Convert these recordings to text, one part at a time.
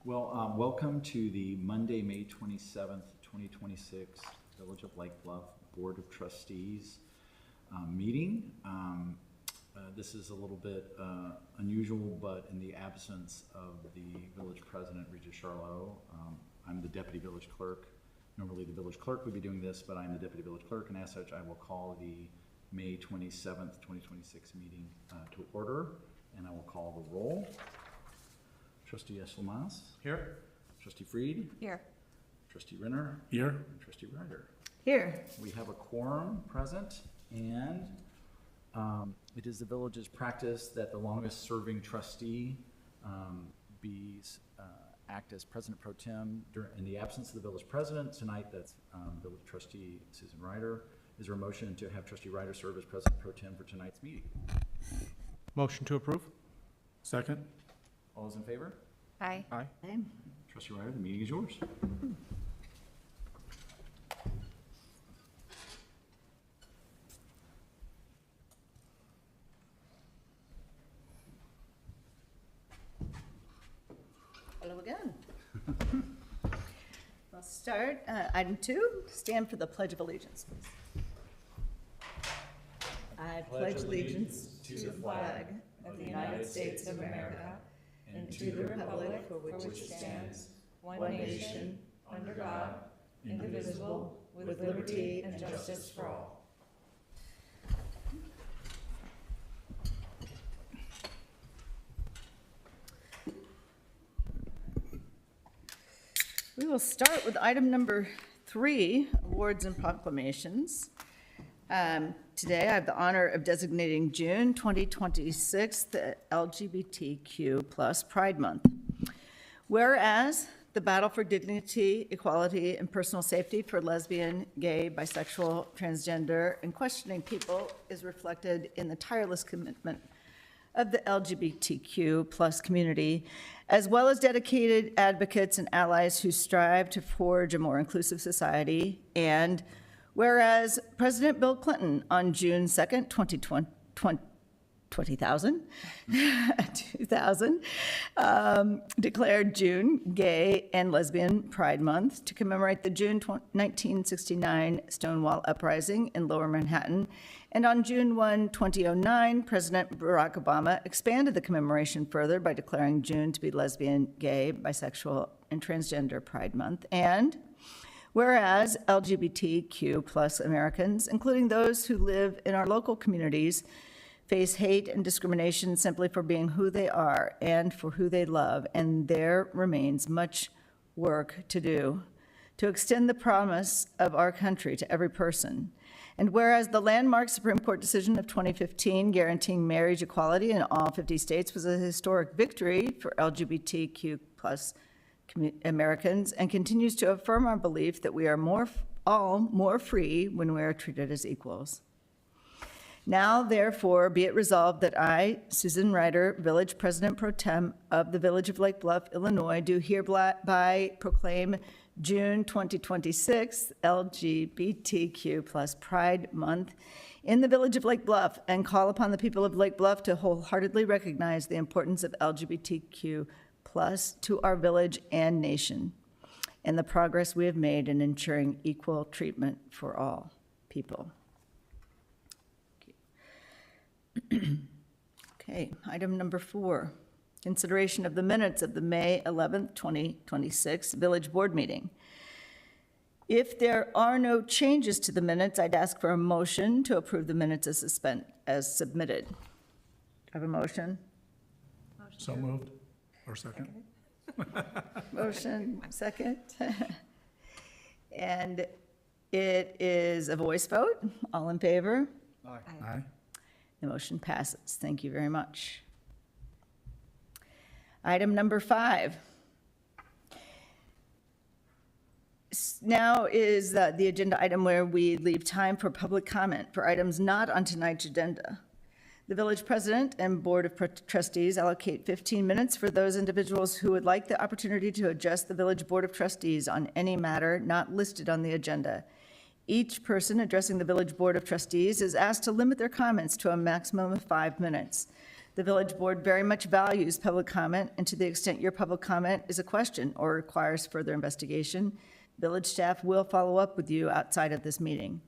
Welcome to the Monday, May 27th, 2026 Village of Lake Bluff Board of Trustees meeting. This is a little bit unusual, but in the absence of the village president, Regis Charlot, I'm the deputy village clerk. Normally the village clerk would be doing this, but I'm the deputy village clerk, and as such I will call the May 27th, 2026 meeting to order, and I will call the roll. Trustee Eslamas? Here. Trustee Freed? Here. Trustee Renner? Here. And Trustee Ryder? Here. We have a quorum present, and it is the village's practice that the longest serving trustee act as president pro tem in the absence of the village president. Tonight, that's village trustee Susan Ryder. Is there a motion to have Trustee Ryder serve as president pro tem for tonight's meeting? Motion to approve. Second. All those in favor? Aye. Aye. Trustee Ryder, the meeting is yours. Hello again. We'll start. Item 2, stand for the Pledge of Allegiance, please. I pledge allegiance to the flag of the United States of America and to the republic for which it stands, one nation, under God, indivisible, with liberty and justice for all. We will start with item number 3, awards and proclamations. Today, I have the honor of designating June 2026 the LGBTQ plus Pride Month. Whereas the battle for dignity, equality, and personal safety for lesbian, gay, bisexual, transgender, and questioning people is reflected in the tireless commitment of the LGBTQ plus community, as well as dedicated advocates and allies who strive to forge a more inclusive society. And whereas President Bill Clinton on June 2nd, 2000, declared June Gay and Lesbian Pride Month to commemorate the June 1969 Stonewall Uprising in Lower Manhattan. And on June 1, 2009, President Barack Obama expanded the commemoration further by declaring June to be Lesbian, Gay, Bisexual, and Transgender Pride Month. And whereas LGBTQ plus Americans, including those who live in our local communities, face hate and discrimination simply for being who they are and for who they love, and there remains much work to do to extend the promise of our country to every person. And whereas the landmark Supreme Court decision of 2015 guaranteeing marriage equality in all 50 states was a historic victory for LGBTQ plus Americans and continues to affirm our belief that we are all more free when we are treated as equals. Now, therefore, be it resolved that I, Susan Ryder, Village President Pro Tem of the Village of Lake Bluff, Illinois, do hereby proclaim June 2026 LGBTQ plus Pride Month in the Village of Lake Bluff and call upon the people of Lake Bluff to wholeheartedly recognize the importance of LGBTQ plus to our village and nation and the progress we have made in ensuring equal treatment for all people. Okay, item number 4, consideration of the minutes of the May 11th, 2026 Village Board meeting. If there are no changes to the minutes, I'd ask for a motion to approve the minutes as submitted. Do I have a motion? So moved. Or second. Motion, second. And it is a voice vote. All in favor? Aye. Aye. The motion passes. Thank you very much. Item number 5. Now is the agenda item where we leave time for public comment for items not on tonight's agenda. The village president and board of trustees allocate 15 minutes for those individuals who would like the opportunity to address the village board of trustees on any matter not listed on the agenda. Each person addressing the village board of trustees is asked to limit their comments to a maximum of 5 minutes. The village board very much values public comment, and to the extent your public comment is a question or requires further investigation, village staff will follow up with you outside of this meeting.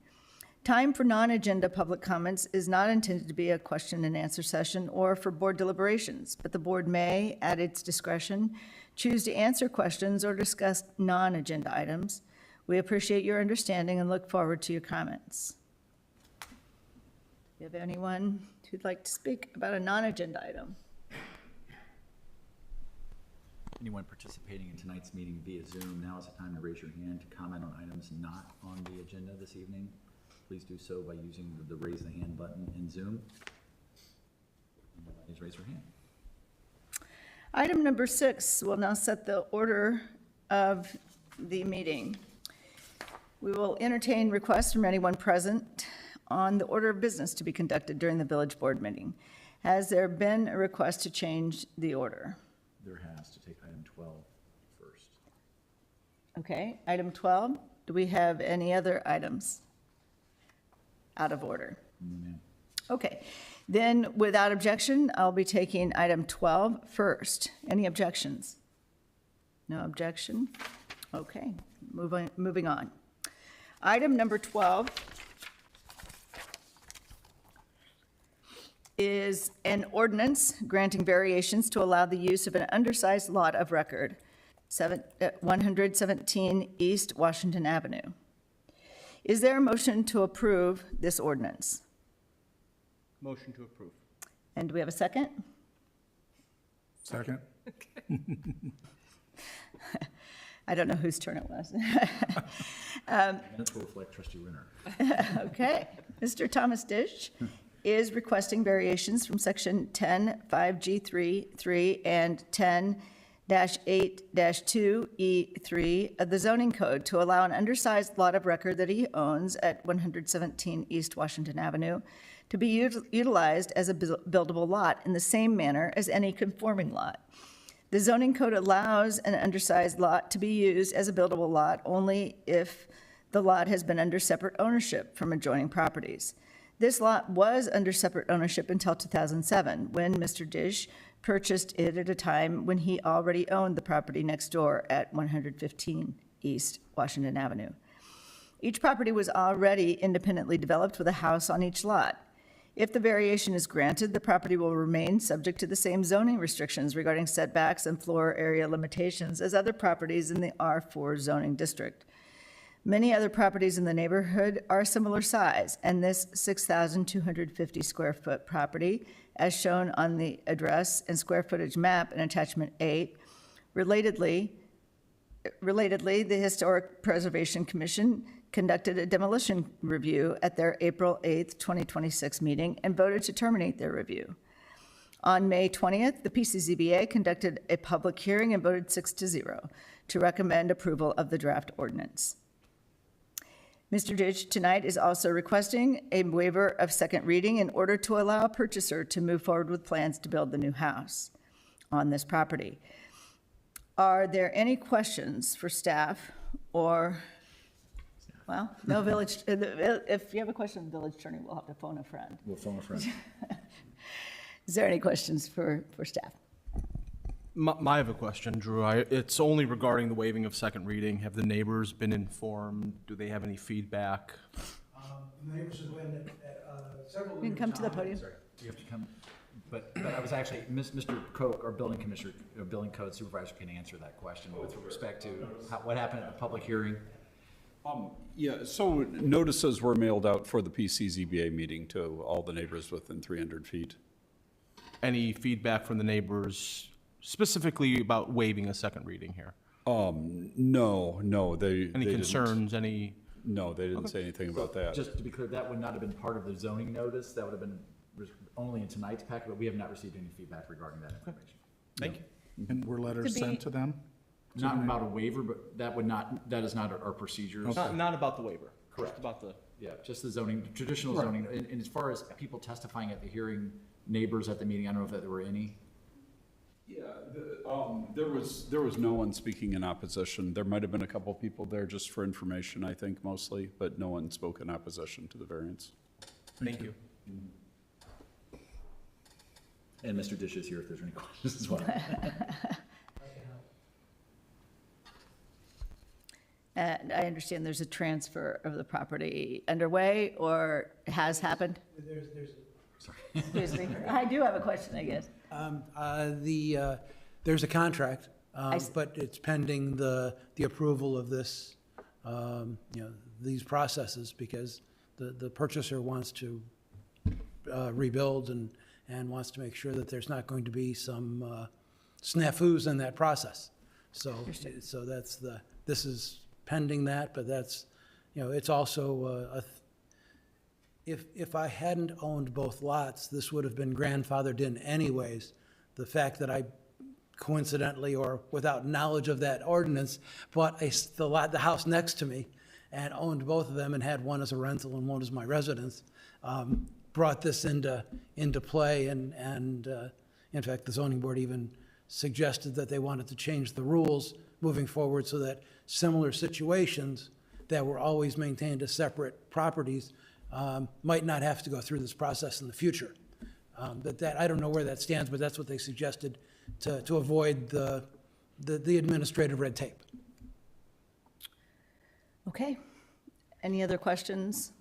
Time for non-agenda public comments is not intended to be a question and answer session or for board deliberations, but the board may, at its discretion, choose to answer questions or discuss non-agenda items. We appreciate your understanding and look forward to your comments. Do you have anyone who'd like to speak about a non-agenda item? Anyone participating in tonight's meeting via Zoom, now is the time to raise your hand to comment on items not on the agenda this evening. Please do so by using the raise the hand button in Zoom. Please raise your hand. Item number 6 will now set the order of the meeting. We will entertain requests from anyone present on the order of business to be conducted during the village board meeting. Has there been a request to change the order? There has, to take item 12 first. Okay, item 12. Do we have any other items out of order? No, ma'am. Okay, then without objection, I'll be taking item 12 first. Any objections? No objection? Okay, moving on. Item number 12 is an ordinance granting variations to allow the use of an undersized lot of record, 117 East Washington Avenue. Is there a motion to approve this ordinance? Motion to approve. And do we have a second? Second? I don't know whose turn it was. Minutes will reflect trustee Renner. Okay. Mr. Thomas Dish is requesting variations from section 10(5)(g)(3) and 10-8-2E3 of the zoning code to allow an undersized lot of record that he owns at 117 East Washington Avenue to be utilized as a buildable lot in the same manner as any conforming lot. The zoning code allows an undersized lot to be used as a buildable lot only if the lot has been under separate ownership from adjoining properties. This lot was under separate ownership until 2007, when Mr. Dish purchased it at a time when he already owned the property next door at 115 East Washington Avenue. Each property was already independently developed with a house on each lot. If the variation is granted, the property will remain subject to the same zoning restrictions regarding setbacks and floor area limitations as other properties in the R4 zoning district. Many other properties in the neighborhood are similar size, and this 6,250 square foot property, as shown on the address and square footage map in attachment 8, relatedly, the Historic Preservation Commission conducted a demolition review at their April 8th, 2026 meeting and voted to terminate their review. On May 20th, the PCZBA conducted a public hearing and voted 6-0 to recommend approval of the draft ordinance. Mr. Ditch tonight is also requesting a waiver of second reading in order to allow a purchaser to move forward with plans to build the new house on this property. Are there any questions for staff or, well, no village, if you have a question, the village attorney will have to phone a friend. We'll phone a friend. Is there any questions for staff? I have a question, Drew. It's only regarding the waiving of second reading. Have the neighbors been informed? Do they have any feedback? The neighbors have been at several. You can come to the podium. Sorry, you have to come, but I was actually, Mr. Koch, our building commissioner, or building code supervisor, can answer that question with respect to what happened at the public hearing. Yeah, so notices were mailed out for the PCZBA meeting to all the neighbors within 300 feet. Any feedback from the neighbors specifically about waiving a second reading here? No, they Any they concerns, No, they didn't say anything about that. Just to be clear, that would not have been part of the zoning notice. That would have been only in tonight's packet, but we have not received any feedback regarding that information. Thank you. And were letters To be- sent to them? Not about a waiver, but that is not our procedures. Not about the waiver. Correct. Just about the, Yeah, just the zoning, traditional zoning. And as far as people testifying at the hearing, neighbors at the meeting, I don't know if there were any. Yeah, there was no one speaking in opposition. There might have been a couple people there just for information, I think, mostly, but no one spoke in opposition to the variance. thank you. And Mr. Dish is here if there's any questions as well. And I understand there's a transfer of the property underway or has happened? Excuse me. I do have a question, I guess. There's a contract, s- but it's pending the approval of this, these processes, because the purchaser wants to rebuild and wants to make sure that there's not going to be some snafus in that process. So this is pending that, but that's, it's also if I hadn't owned both lots, this would have been grandfathered in anyways. The fact that I coincidentally or without knowledge of that ordinance bought the house next to me and owned both of them and had one as a rental and one as my residence, brought this into play. And in fact, the zoning board even suggested that they wanted to change the rules moving forward so that similar situations that were always maintained as separate properties might not have to go through this process in the future. But that, I don't know where that stands, but that's what they suggested to avoid the administrative red tape. Okay. Any other questions?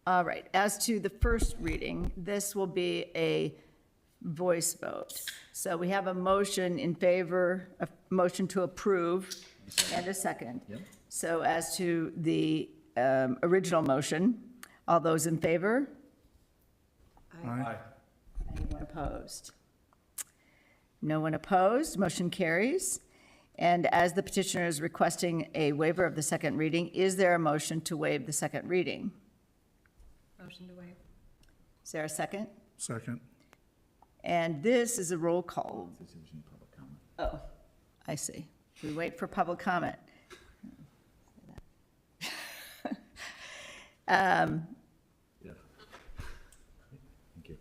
All right. As to the first reading, this will be a voice vote. So we have a motion in favor, a motion to approve, and a second. Yep. So as to the original motion, all those in favor? Aye. Anyone opposed? No one opposed, motion carries. And as the petitioner is requesting a waiver of the second reading, is there a motion to waive the second reading? Motion to waive. Is there a second? Second. And this is a roll call. This is any public comment. Oh, I see. We wait for public comment. Yeah. Thank you.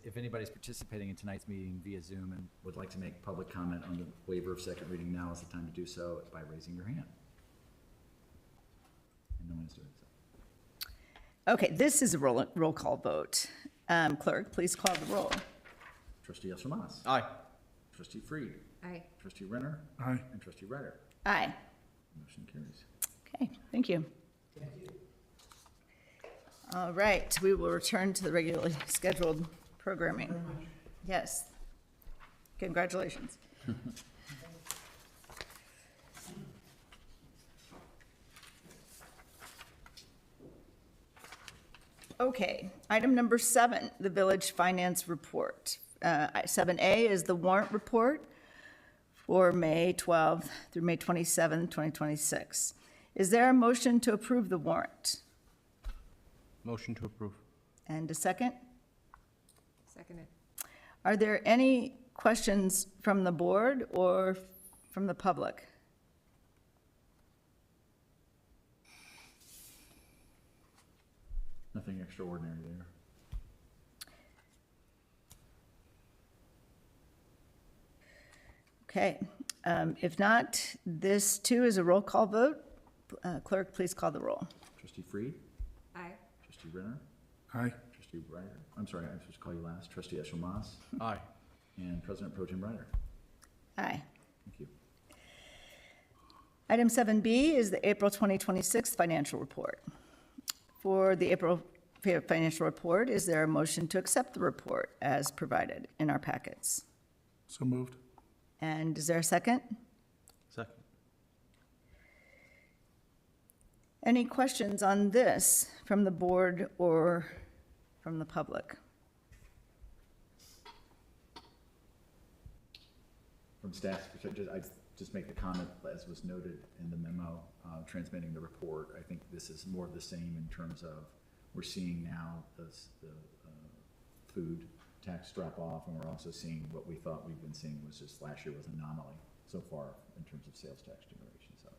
If anybody's participating in tonight's meeting via Zoom and would like to make public comment on the waiver of second reading, now is the time to do so by raising your hand. And no one is doing so. Okay, this is a roll call vote. Clerk, please call the roll. Trustee Yassermas. Aye. Trustee Freed. Aye. Trustee Renner. Aye. And Trustee Ryder. Aye. Motion carries. Okay, thank you. All right, we will return to the regularly scheduled programming. Yes. Congratulations. Okay, item number 7, the village finance report. 7A is the warrant report for May 12th through May 27th, 2026. Is there a motion to approve the warrant? Motion to approve. And a second? Seconded. Are there any questions from the board or from the public? Nothing extraordinary there. Okay, if not, this too is a roll call vote. Clerk, please call the roll. Trustee Freed. Aye. Trustee Renner. Aye. Trustee Ryder. I'm sorry, I'm supposed to call you last. Trustee Yassermas. Aye. And President Pro Tem Ryder. Aye. Thank you. Item 7B is the April 2026 financial report. For the April financial report, is there a motion to accept the report as provided in our packets? So moved. And is there a second? Second. Any questions on this from the board or from the public? From staff's perspective, I just make the comment, as was noted in the memo, transmitting the report. I think this is more of the same in terms of, we're seeing now the food tax drop off, and we're also seeing what we thought we've been seeing was just last year was an anomaly so far in terms of sales tax generation. So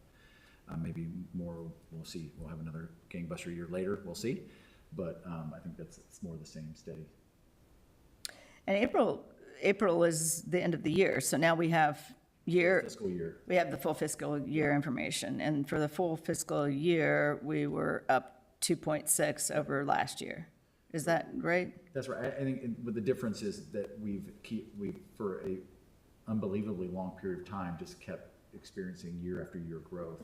maybe more, we'll see. We'll have another gangbuster year later, we'll see. But I think it's more of the same, steady. And April is the end of the year, so now we have Fiscal year. we have the full fiscal year information. And for the full fiscal year, we were up 2.6 over last year. Is that right? That's right. I think what the difference is that we've for a unbelievably long period of time, just kept experiencing year after year growth,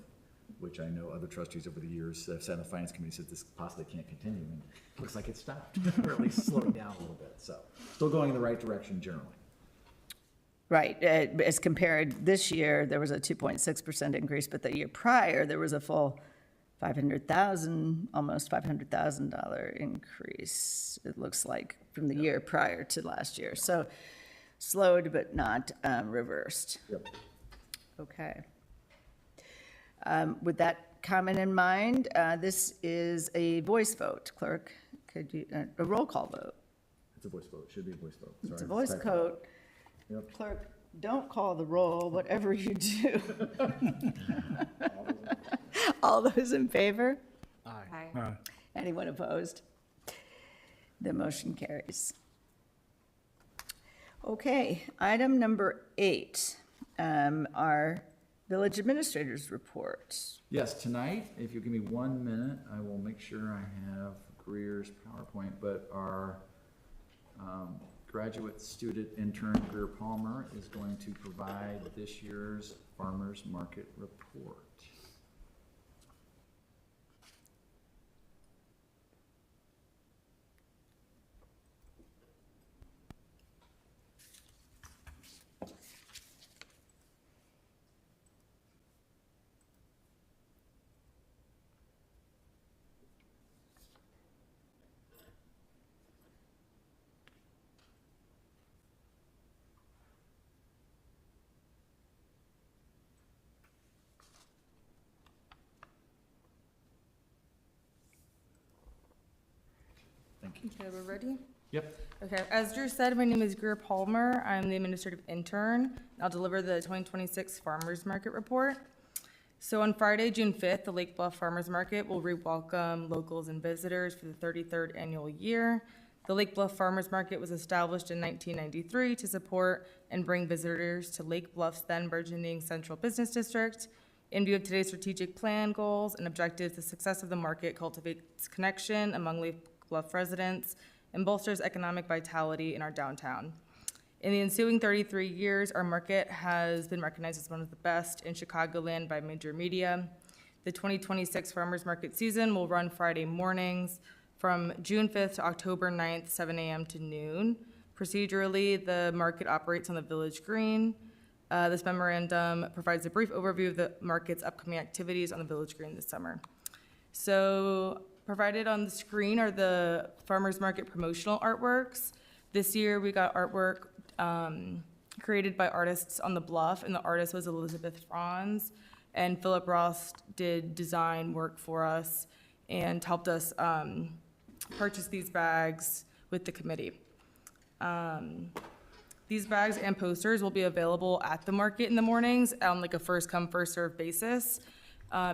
which I know other trustees over the years have sat on the finance committee said this possibly can't continue, and it looks like it stopped, or at least slowing down a little bit. So still going in the right direction generally. Right, as compared, this year, there was a 2.6% increase, but the year prior, there was a full almost $500,000 increase, it looks like, from the year prior to last year. So slowed but not reversed. Yep. Okay. With that comment in mind, this is a voice vote. Clerk, could you, a roll call vote? It's a voice vote. It should be a voice vote. It's a Sorry, voice typo. vote. Yep. Clerk, don't call the roll, whatever you do. All those in favor? Aye. Aye. Anyone opposed? The motion carries. Okay, item number 8, our village administrators report. Yes, tonight, if you give me 1 minute, I will make sure I have Greer's PowerPoint, but our graduate student intern Greer Palmer is going to provide this year's farmers market report. Thank you. Okay, we're ready? Yep. Okay, as Drew said, my name is Greer Palmer. I'm the administrative intern. I'll deliver the 2026 Farmers Market Report. So on Friday, June 5th, the Lake Bluff Farmers Market will re-welcome locals and visitors for the 33rd annual year. The Lake Bluff Farmers Market was established in 1993 to support and bring visitors to Lake Bluff's then burgeoning central business district. In view of today's strategic plan goals and objectives, the success of the market cultivates connection among Lake Bluff residents and bolsters economic vitality in our downtown. In the ensuing 33 years, our market has been recognized as one of the best in Chicagoland by major media. The 2026 Farmers Market season will run Friday mornings from June 5th to October 9th, 7 a.m. to noon. Procedurally, the market operates on the Village Green. This memorandum provides a brief overview of the market's upcoming activities on the Village Green this summer. So, provided on the screen are the farmers market promotional artworks. This year we got artwork created by artists on the Bluff, and the artist was Elizabeth Franz, and Philip Ross did design work for us and helped us purchase these bags with the committee. These bags and posters will be available at the market in the mornings on like a first come, first served basis.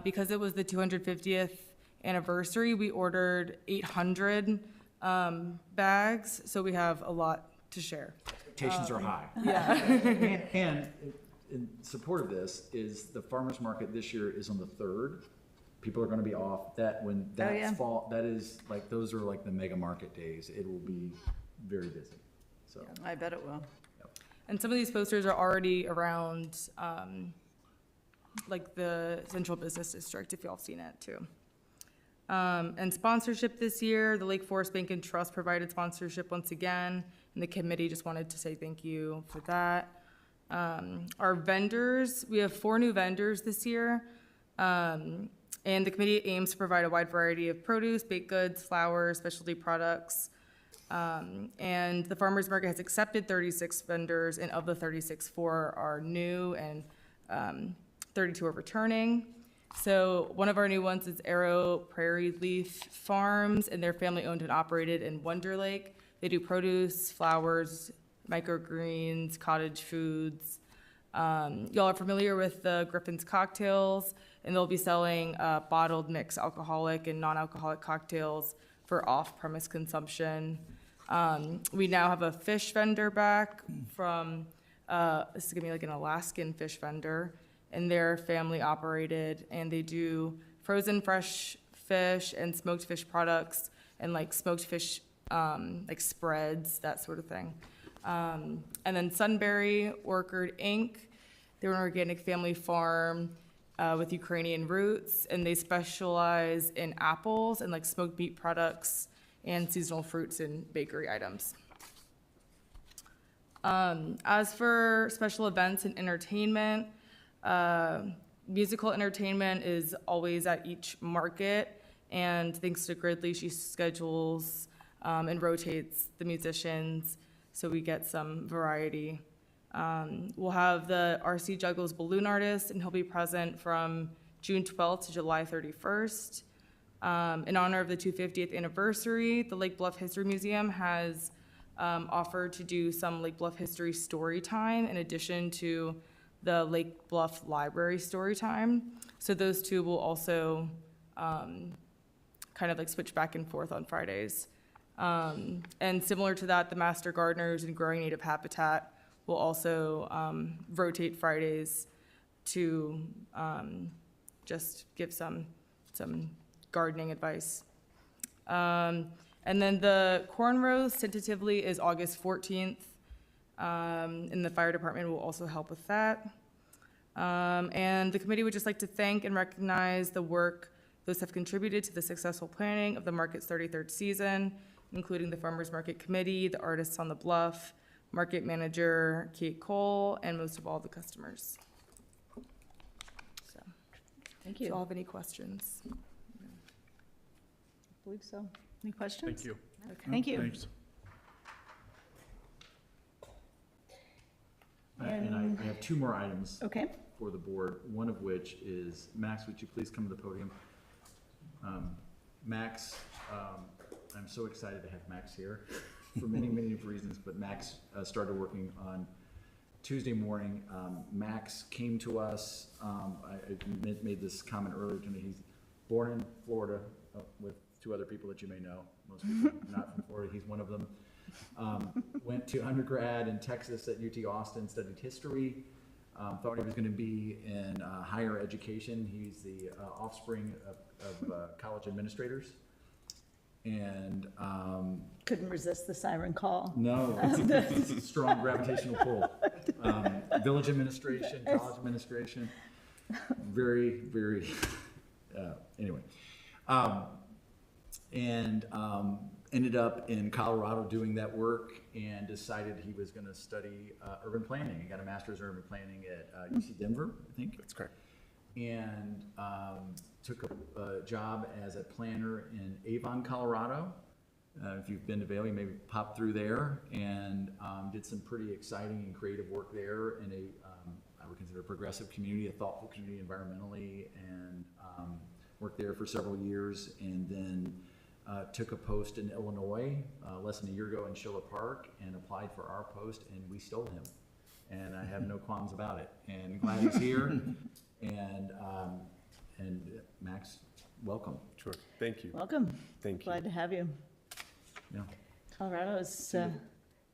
Because it was the 250th anniversary, we ordered 800 bags, so we have a lot to share. Expectations are high. Yeah. And in support of this is the farmer's market this year is on the 3rd. People are gonna be off that when that's yeah. fall, that is like, those are like the mega market days. It will be very busy, so. I bet it will. And some of these posters are already around, like the central business district, if y'all have seen it too. And sponsorship this year, the Lake Forest Bank and Trust provided sponsorship once again, and the committee just wanted to say thank you for that. Our vendors, we have 4 new vendors this year, and the committee aims to provide a wide variety of produce, baked goods, flowers, specialty products. And the farmers market has accepted 36 vendors, and of the 36, 4 are new and 32 are returning. So one of our new ones is Arrow Prairie Leaf Farms, and they're family-owned and operated in Wonder Lake. They do produce, flowers, microgreens, cottage foods. Y'all are familiar with the Griffin's cocktails, and they'll be selling bottled mixed alcoholic and non-alcoholic cocktails for off-premise consumption. We now have a fish vendor back from, this is gonna be like an Alaskan fish vendor, and they're family operated, and they do frozen fresh fish and smoked fish products and like smoked fish like spreads, that sort of thing. And then Sunbury Orchard Inc., they're an organic family farm with Ukrainian roots, and they specialize in apples and like smoked meat products and seasonal fruits and bakery items. As for special events and entertainment, musical entertainment is always at each market, and thanks to Gridley, she schedules and rotates the musicians so we get some variety. We'll have the RC Juggles balloon artist, and he'll be present from June 12th to July 31st. In honor of the 250th anniversary, the Lake Bluff History Museum has offered to do some Lake Bluff history story time in addition to the Lake Bluff Library story time. So those two will also kind of like switch back and forth on Fridays. And similar to that, the Master Gardeners and Growing Native Habitat will also rotate Fridays to just give some gardening advice. And then the corn roast tentatively is August 14th, and the fire department will also help with that. And the committee would just like to thank and recognize the work those have contributed to the successful planning of the market's 33rd season, including the Farmers Market Committee, the artists on the Bluff, market manager Kate Cole, and most of all, the customers. So, Thank do you you. all have any questions? I believe so. Any questions? Thank you. Okay. Thank you. Thanks. And I have two more items Okay. for the board, one of which is, Max, would you please come to the podium? Max, I'm so excited to have Max here for many, many reasons, but Max started working on Tuesday morning. Max came to us, I made this comment earlier tonight, he's born in Florida with two other people that you may know. Most people not from Florida, he's one of them. Went to undergrad in Texas at UT Austin, studied history, thought he was going to be in higher education. He's the offspring of college administrators. And Couldn't resist the siren call. no, it's a strong gravitational pull. Village administration, college administration, very, very, anyway. Ended up in Colorado doing that work and decided he was going to study urban planning. He got a master's in urban planning at UC Denver, I think. That's correct. And took a job as a planner in Avon, Colorado. If you've been to Vail, you maybe pop through there, and did some pretty exciting and creative work there in I would consider a progressive community, a thoughtful community environmentally, and worked there for several years, and then took a post in Illinois less than a year ago in Schiller Park and applied for our post, and we stole him. And I have no qualms about it. And glad he's here. And Max, welcome. Sure. Thank you. Welcome. Thank you. Glad to have you. Yeah. Colorado is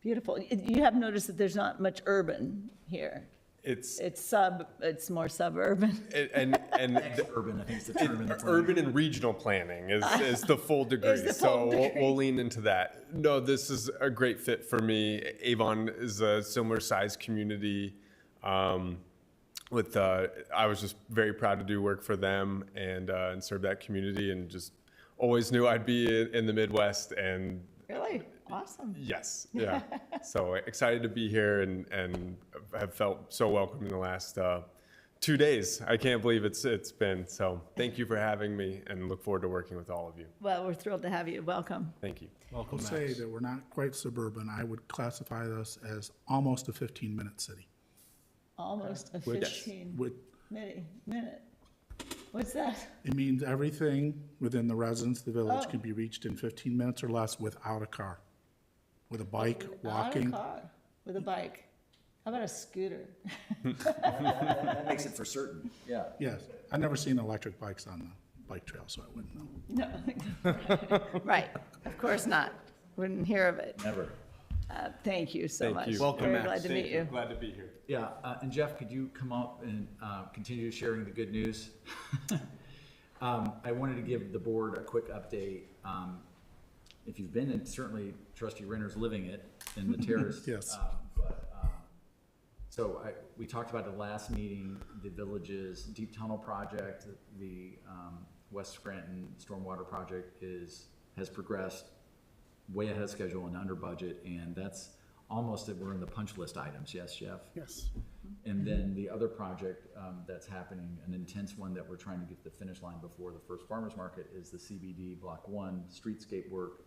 beautiful. You have noticed that there's not much urban here. It's It's more suburban. and Urban, I think is the term in the plan. urban and regional planning is the full degree. the So full degree. we'll lean into that. No, this is a great fit for me. Avon is a similar sized community. I was just very proud to do work for them and serve that community, and just always knew I'd be in the Midwest. And Really? Awesome. yes, yeah. So excited to be here and have felt so welcome in the last 2 days. I can't believe it's been. So thank you for having me, and look forward to working with all of you. Well, we're thrilled to have you. Welcome. Thank you. I'll say that we're not quite suburban. I would classify this as almost a 15-minute city. Almost a Which- 15-minute. What's that? It means everything within the residence of the village can be reached in 15 minutes or less without a car. With a bike, walking. Not a car, with a bike. How about a scooter? That makes it for certain, yeah. Yes, I've never seen electric bikes on the bike trail, so I wouldn't know. No. Right, of course not. Wouldn't hear of it. Never. Thank you so Thank much. you. Welcome, Very Max. glad to meet you. Glad to be here. Yeah, and Jeff, could you come up and continue sharing the good news? I wanted to give the board a quick update. if you've been in, certainly trustee Renner's living it in the terrace. Yes. So we talked about the last meeting, the village's deep tunnel project, the West Scranton stormwater project has progressed way ahead of schedule and under budget, and that's almost that we're in the punch list items. Yes, Jeff? Yes. And then the other project that's happening, an intense one that we're trying to get to the finish line before the first farmer's market, is the CBD Block 1 streetscape work.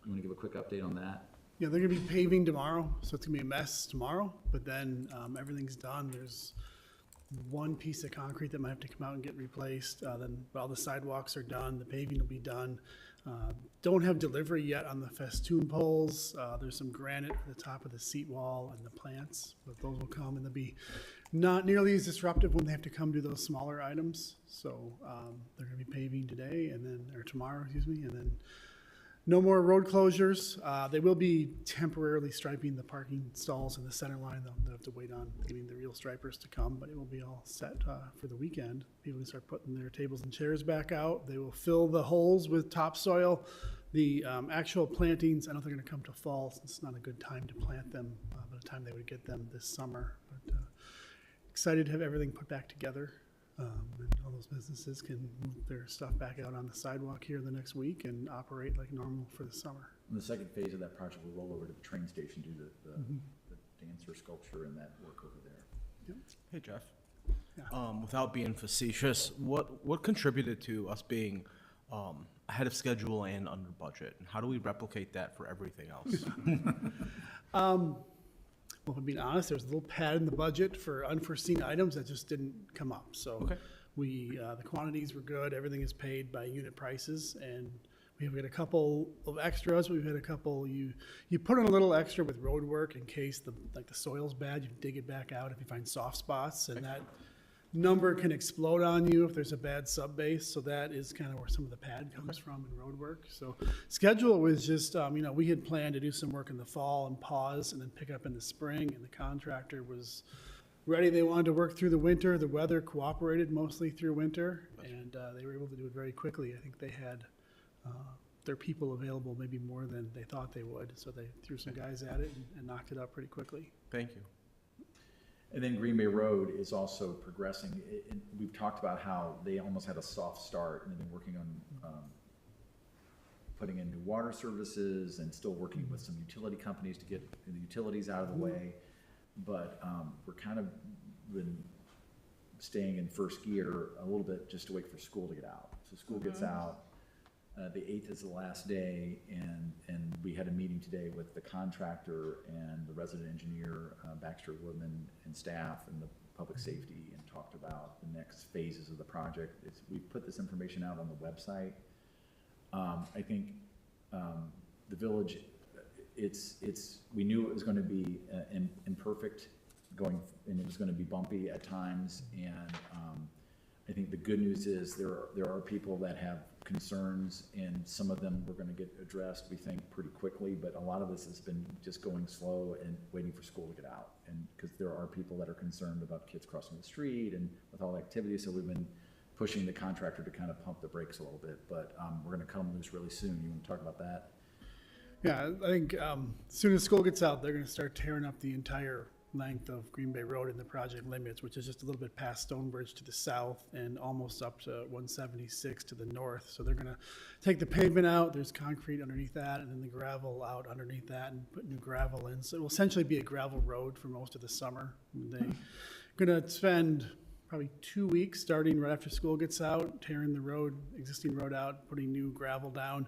You want to give a quick update on that? Yeah, they're gonna be paving tomorrow, so it's gonna be a mess tomorrow, but then, everything's done. There's one piece of concrete that might have to come out and get replaced, then all the sidewalks are done, the paving will be done. Don't have delivery yet on the festoon poles. There's some granite for the top of the seat wall and the plants, but those will come, and they'll be not nearly as disruptive when they have to come do those smaller items. So, they're gonna be paving today or tomorrow, and then no more road closures. They will be temporarily striping the parking stalls in the center line. They'll have to wait on getting the real stripers to come, but it will be all set for the weekend. People can start putting their tables and chairs back out. They will fill the holes with topsoil. The actual plantings, I don't think are gonna come to fall, since it's not a good time to plant them by the time they would get them this summer. But excited to have everything put back together. And all those businesses can move their stuff back out on the sidewalk here the next week and operate like normal for the summer. And the second phase of that project will roll over to the train station, do the dancer sculpture and that work over there. Hey, Jeff. Yeah. Without being facetious, what contributed to us being ahead of schedule and under budget? And how do we replicate that for everything else? Well, if I'm being honest, there's a little pad in the budget for unforeseen items that just didn't come up. So Okay. the quantities were good, everything is paid by unit prices, and we've got a couple of extras. We've had a couple, you put in a little extra with road work in case the soil's bad, you dig it back out if you find soft spots, and that number can explode on you if there's a bad sub base. So that is kind of where some of the pad comes from in road work. So schedule was just, we had planned to do some work in the fall and pause and then pick up in the spring, and the contractor was ready. They wanted to work through the winter. The weather cooperated mostly through winter, and they were able to do it very quickly. I think they had their people available maybe more than they thought they would. So they threw some guys at it and knocked it out pretty quickly. Thank you. And then Green Bay Road is also progressing. We've talked about how they almost had a soft start, and they've been working on putting in new water services and still working with some utility companies to get the utilities out of the way. But we're kind of been staying in first gear a little bit just to wait for school to get out. So school gets out. The 8th is the last day, and we had a meeting today with the contractor and the resident engineer, Baxter Woodman, and staff and the public safety, and talked about the next phases of the project. We put this information out on the website. I think the village, we knew it was going to be imperfect and it was going to be bumpy at times, and I think the good news is there are people that have concerns, and some of them we're going to get addressed, we think, pretty quickly, but a lot of this has been just going slow and waiting for school to get out, and because there are people that are concerned about kids crossing the street and with all the activity, so we've been pushing the contractor to kind of pump the brakes a little bit, but we're going to come loose really soon. You want to talk about that? Yeah, I think as soon as school gets out, they're going to start tearing up the entire length of Green Bay Road in the project limits, which is just a little bit past Stonebridge to the south and almost up to 176 to the north. So they're going to take the pavement out, there's concrete underneath that, and then the gravel out underneath that and put new gravel in. So it will essentially be a gravel road for most of the summer. They're going to spend probably 2 weeks starting right after school gets out, tearing the existing road out, putting new gravel down.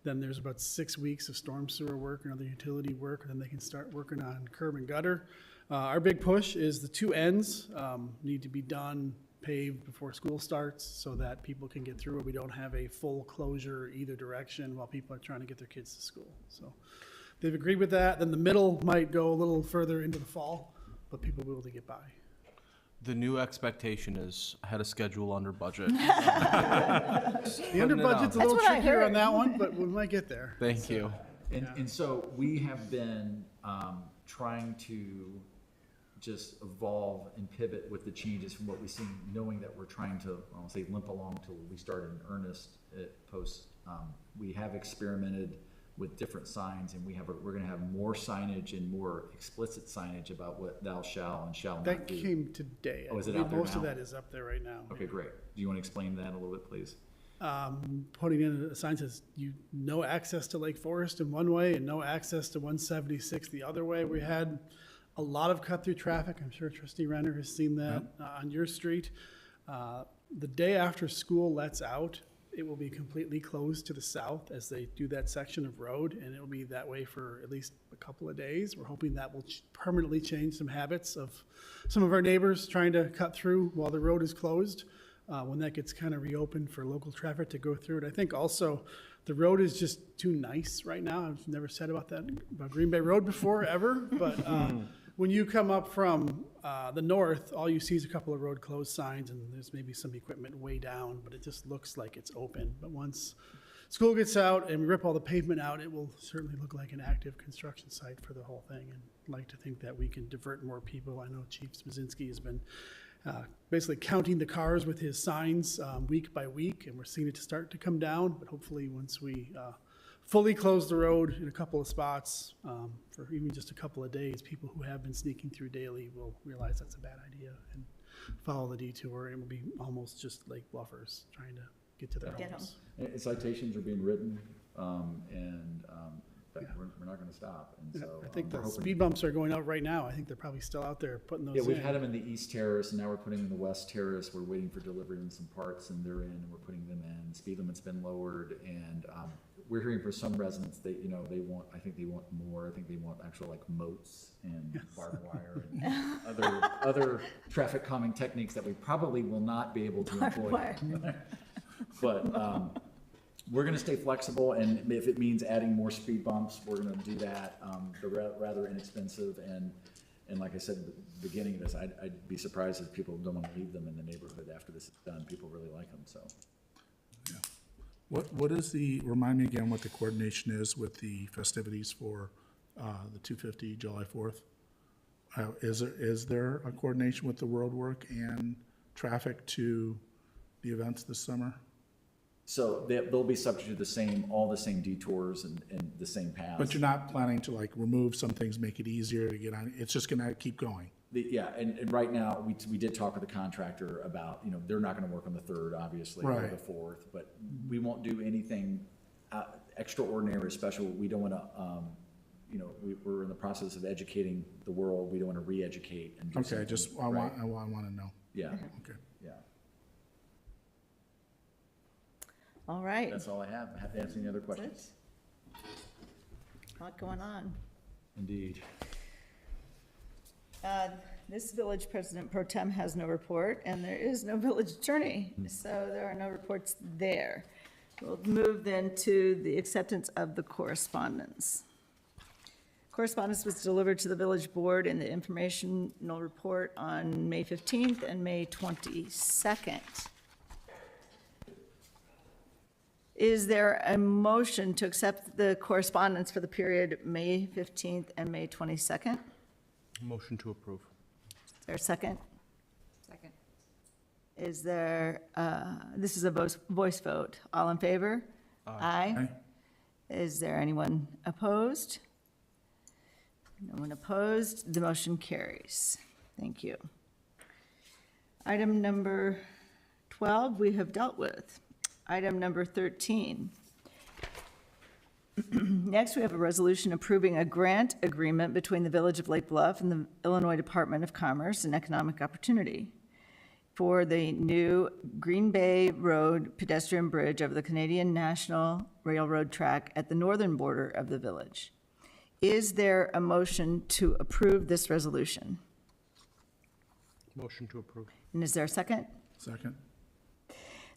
Then there's about 6 weeks of storm sewer work and other utility work, and then they can start working on curb and gutter. Our big push is the two ends need to be done, paved before school starts so that people can get through it. We don't have a full closure either direction while people are trying to get their kids to school. So they've agreed with that. Then the middle might go a little further into the fall, but people will be able to get by. The new expectation is ahead of schedule, under budget. The under budget's a little That's what I trickier on heard. that one, but we might get there. Thank you. And so we have been trying to just evolve and pivot with the changes from what we've seen, knowing that we're trying to, I won't say limp along till we start in earnest post. We have experimented with different signs, and we're gonna have more signage and more explicit signage about what thou shall and shall not That do. came today. Oh, is it I believe out there most of now? that is up there right now. Okay, great. Do you wanna explain that a little bit, please? Putting in a sign says no access to Lake Forest in one way and no access to 176 the other way. We had a lot of cut-through traffic. I'm sure Trustee Renner has seen that on your street. The day after school lets out, it will be completely closed to the south as they do that section of road, and it'll be that way for at least a couple of days. We're hoping that will permanently change some habits of some of our neighbors trying to cut through while the road is closed. When that gets kind of reopened for local traffic to go through it. I think also the road is just too nice right now. I've never said about Green Bay Road before, ever, but when you come up from the north, all you see is a couple of road closed signs, and there's maybe some equipment way down, but it just looks like it's open. But once school gets out and we rip all the pavement out, it will certainly look like an active construction site for the whole thing, and I'd like to think that we can divert more people. I know Chief Smazinski has been basically counting the cars with his signs week by week, and we're seeing it start to come down, but hopefully once we fully close the road in a couple of spots for even just a couple of days, people who have been sneaking through daily will realize that's a bad idea and follow the detour, and will be almost just Lake Bluffers trying to get to their Get homes. And citations are being written, and we're not gonna stop, and so. I think we're the hoping- speed bumps are going out right now. I think they're probably still out there putting those Yeah, in. we've had them in the East Terrace, and now we're putting them in the West Terrace. We're waiting for delivery on some parts, and they're in, and we're putting them in. Speed limit's been lowered, and we're hearing from some residents, they want, I think they want more. I think they want actual like moats and barbed wire and other traffic calming techniques that we probably will not be able to employ. But we're gonna stay flexible, and if it means adding more speed bumps, we're gonna do that. They're rather inexpensive, and like I said at the beginning of this, I'd be surprised if people don't wanna leave them in the neighborhood after this is done. People really like them, so. What is remind me again what the coordination is with the festivities for the 250 July 4th? Is there a coordination with the road work and traffic to the events this summer? So they'll be subject to all the same detours and the same paths. But you're not planning to like remove some things, make it easier to get on, it's just gonna keep going? Yeah, and right now, we did talk with the contractor about, they're not gonna work on the 3rd, obviously, or Right. the 4th, but we won't do anything extraordinary or special. We don't wanna, we're in the process of educating the world. We don't wanna re-educate and do Okay, something, just, I right? wanna know. Yeah, Okay. yeah. All right. That's all I have. Have to answer any other questions. A lot going on. Indeed. This village president pro tem has no report, and there is no village attorney, so there are no reports there. We'll move then to the acceptance of the correspondence. Correspondence was delivered to the village board in the informational report on May 15th and May 22nd. Is there a motion to accept the correspondence for the period May 15th and May 22nd? Motion to approve. Is there a second? Second. Is there, this is a voice vote. All in favor? Aye. Aye. Is there anyone opposed? No one opposed. The motion carries. Thank you. Item number 12, we have dealt with. Item number 13. Next, we have a resolution approving a grant agreement between the Village of Lake Bluff and the Illinois Department of Commerce and Economic Opportunity for the new Green Bay Road pedestrian bridge over the Canadian National Railroad track at the northern border of the village. Is there a motion to approve this resolution? Motion to approve. And is there a second? Second?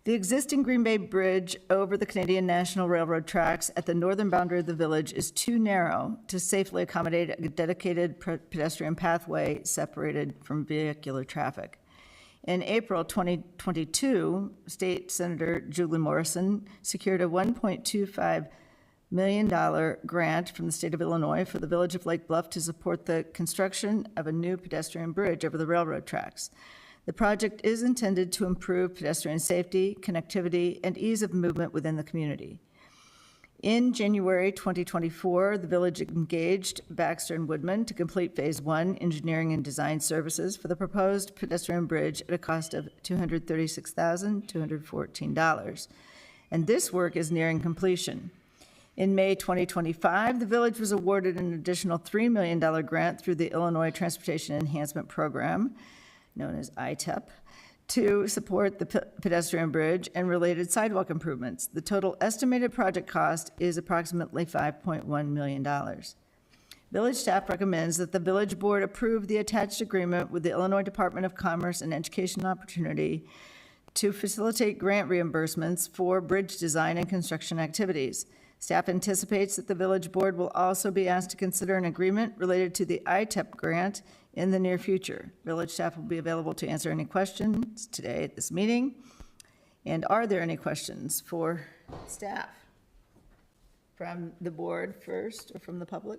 The existing Green Bay Bridge over the Canadian National Railroad tracks at the northern boundary of the village is too narrow to safely accommodate a dedicated pedestrian pathway separated from vehicular traffic. In April 2022, State Senator Julie Morrison secured a $1.25 million grant from the state of Illinois for the Village of Lake Bluff to support the construction of a new pedestrian bridge over the railroad tracks. The project is intended to improve pedestrian safety, connectivity, and ease of movement within the community. In January 2024, the village engaged Baxter and Woodman to complete Phase 1 engineering and design services for the proposed pedestrian bridge at a cost of $236,214. And this work is nearing completion. In May 2025, the village was awarded an additional $3 million grant through the Illinois Transportation Enhancement Program, known as ITEP, to support the pedestrian bridge and related sidewalk improvements. The total estimated project cost is approximately $5.1 million. Village staff recommends that the village board approve the attached agreement with the Illinois Department of Commerce and Education Opportunity to facilitate grant reimbursements for bridge design and construction activities. Staff anticipates that the village board will also be asked to consider an agreement related to the ITEP grant in the near future. Village staff will be available to answer any questions today at this meeting. And are there any questions for staff? From the board first, or from the public?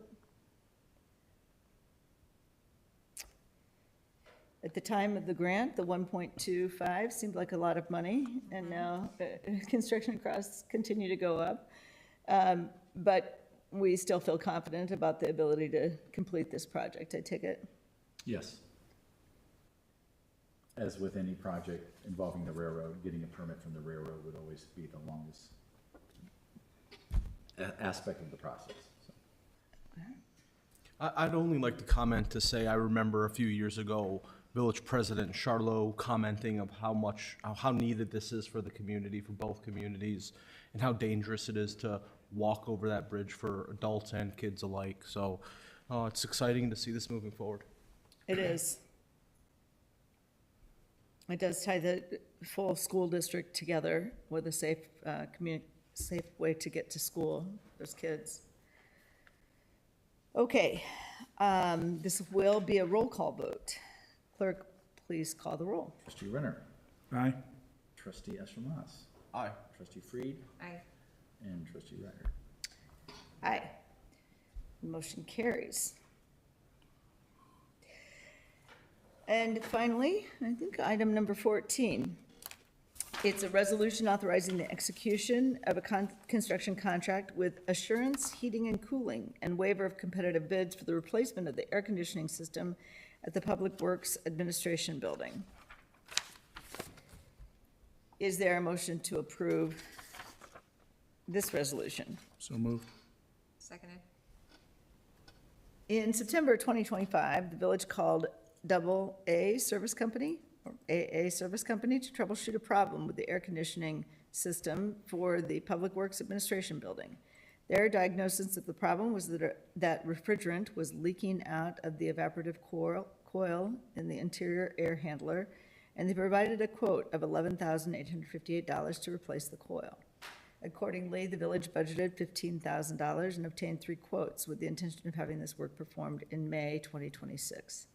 At the time of the grant, the 1.25 seemed like a lot of money, and now construction costs continue to go up. But we still feel confident about the ability to complete this project, I take it? Yes. As with any project involving the railroad, getting a permit from the railroad would always be the longest aspect of the process. So. I'd only like to comment to say I remember a few years ago, Village President Charlot commenting of how needed this is for the community, for both communities, and how dangerous it is to walk over that bridge for adults and kids alike. So it's exciting to see this moving forward. It is. It does tie the full school district together with a safe way to get to school, those kids. Okay, this will be a roll call vote. Clerk, please call the roll. Trustee Renner. Aye. Trustee Estermas. Aye. Trustee Freed. Aye. And Trustee Ryder. Aye. Motion carries. And finally, I think item number 14. It's a resolution authorizing the execution of a construction contract with Assurance Heating and Cooling and waiver of competitive bids for the replacement of the air conditioning system at the Public Works Administration Building. Is there a motion to approve this resolution? So moved. Seconded. In September 2025, the village called AA Service Company, or AA Service Company, to troubleshoot a problem with the air conditioning system for the Public Works Administration Building. Their diagnosis of the problem was that refrigerant was leaking out of the evaporative coil in the interior air handler, and they provided a quote of $11,858 to replace the coil. Accordingly, the village budgeted $15,000 and obtained 3 quotes with the intention of having this work performed in May 2026.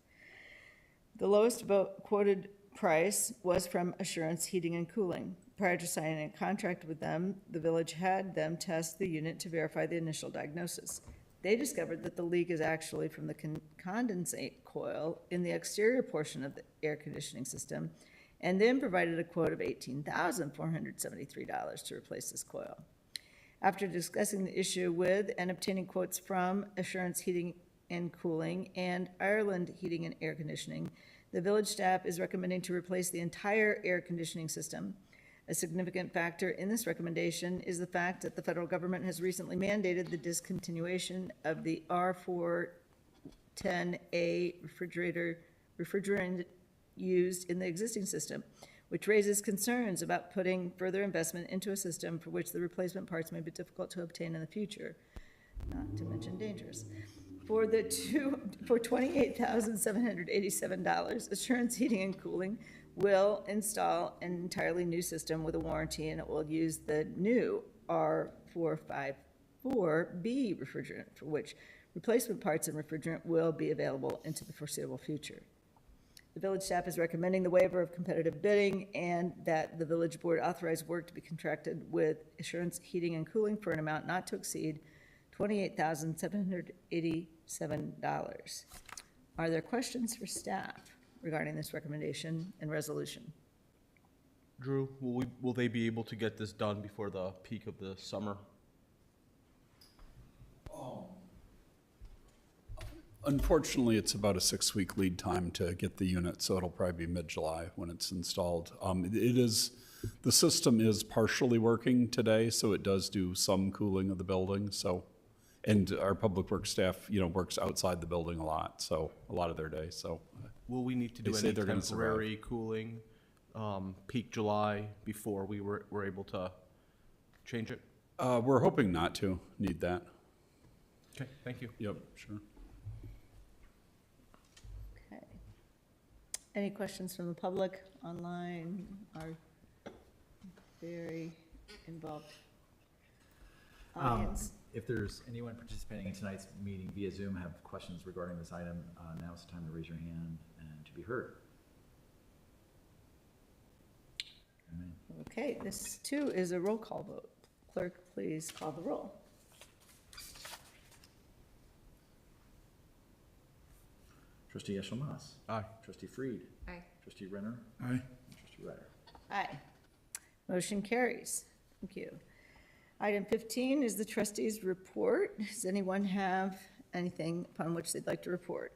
The lowest quoted price was from Assurance Heating and Cooling. Prior to signing a contract with them, the village had them test the unit to verify the initial diagnosis. They discovered that the leak is actually from the condensate coil in the exterior portion of the air conditioning system, and then provided a quote of $18,473 to replace this coil. After discussing the issue with and obtaining quotes from Assurance Heating and Cooling and Ireland Heating and Air Conditioning, the village staff is recommending to replace the entire air conditioning system. A significant factor in this recommendation is the fact that the federal government has recently mandated the discontinuation of the R410A refrigerant used in the existing system, which raises concerns about putting further investment into a system for which the replacement parts may be difficult to obtain in the future, not to mention dangerous. For $28,787, Assurance Heating and Cooling will install an entirely new system with a warranty, and it will use the new R454B refrigerant, for which replacement parts and refrigerant will be available into the foreseeable future. The village staff is recommending the waiver of competitive bidding and that the village board authorize work to be contracted with Assurance Heating and Cooling for an amount not to exceed $28,787. Are there questions for staff regarding this recommendation and resolution? Drew, will they be able to get this done before the peak of the summer? Unfortunately, it's about a 6-week lead time to get the unit, so it'll probably be mid-July when it's installed. The system is partially working today, so it does do some cooling of the building, so. And our public works staff, works outside the building a lot, so, a lot of their day, so. Will we need to They do say any they're gonna survive. temporary cooling, peak July, before we were able to change it? We're hoping not to need that. Okay, thank you. Yep, sure. Okay. Any questions from the public online? Our very involved audience. If there's anyone participating in tonight's meeting via Zoom have questions regarding this item, now's the time to raise your hand and to be heard. Amen. Okay, this too is a roll call vote. Clerk, please call the roll. Trustee Eshel-Moss. Aye. Trustee Freed. Aye. Trustee Renner. Aye. Trustee Ryder. Aye. Motion carries. Thank you. Item 15 is the trustees' report. Does anyone have anything upon which they'd like to report?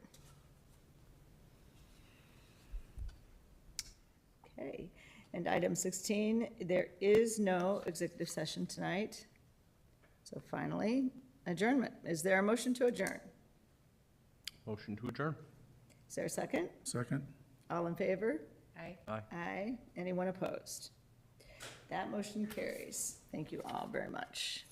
Okay. And item 16, there is no executive session tonight. So finally, adjournment. Is there a motion to adjourn? Motion to adjourn. Is there a second? Second? All in favor? Aye. Aye. Aye. Anyone opposed? That motion carries. Thank you all very much.